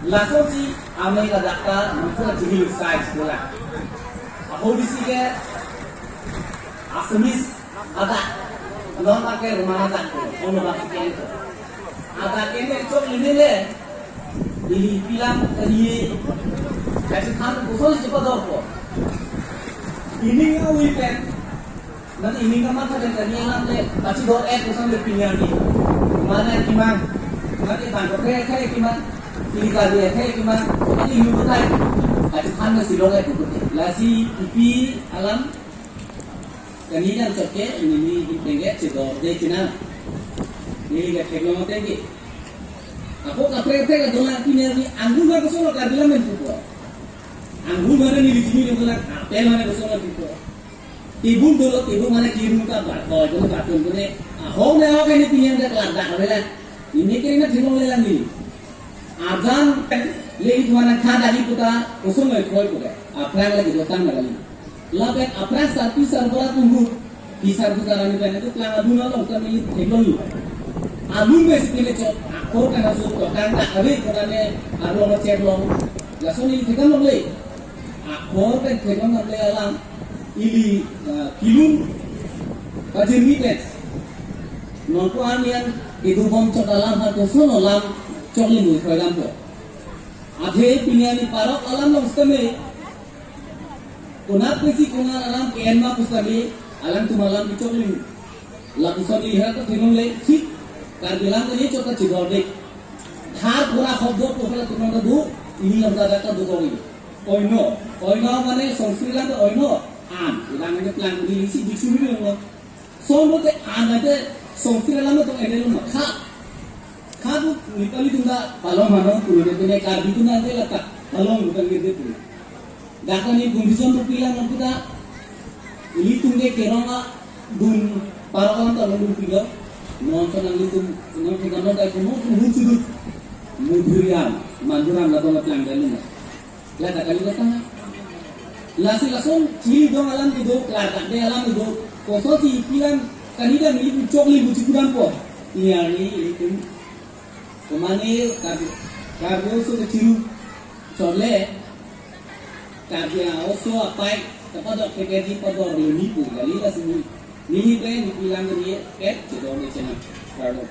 lasosi ame ka dakta mukha jigil size bola ahobisi ke asmis ada non ake rumah ada ono ba ke ada kene chok linile ini pilam kariye kaise khan kusol jipa dorko ini weekend nanti ini ka mata dan kariye namle pachi dor ek kusol le pinyani mana kiman nanti bangko ke kiman ini kali kiman ini ibu tai kaise khan na silong ek lasi ipi alam kanina chokke ini tenge chidor de china ini ga teknologi tenge ako kapre ka dola pinari anggur ba kusolo ka bila men pupo anggur mana ni litini ni dola apel mana kusolo pupo tibun dolo tibun mana kirim ka ba ko jo ka tun ne ho ne ho ke ni pinyan ka lada bela ini ke na thilo le lani azan le it mana khada ni puta kusolo khoi puta apra la ki dotan malali labet apra sarpi sarbala tunggu pisar putaran ni itu kelang aduna lo ka milik teknologi alum basically chok akor kana su to kan ta ari korane aro lo cek lo la soni thikan lo le akor kan thikan lo le alam ili kilum kajin mitet non ko anian itu bom chok alam ha to sono lam chok li mu khagam ko adhe pinyani parok alam lo stame kunat pesi kunat alam kenma pustami alam tu malam chok li la kusoni lihat to thinon le thik kar bilang ini coba cidordek thar pura khobdo pokla tumanga du ini lamda data du koi oino mane sanskrit lang oino an ilang ne plan di lisi dicuri lo sono te an ate sanskrit lang to ene lo kha du nikali tunda palong mano puri de ne kar bi tunda de lata palong bukan gede puri data ni bundison tu pilang kita ini tunge keronga dun parakan ta lo pilang nonton ang litum nonton ang nonton ko mo sudut mudurian manduran la dola plan galina la ta kalina ta lasi lason chili dong alam itu la ta de alam itu ko so ti pilan kanida mi chokli buci kudan po ini litum ko mane karbo so chiru chole karya oso apai kepada kekedi pada ni pu galila sini Nini pe ni pilang ni et chidor ni chena. Pardon.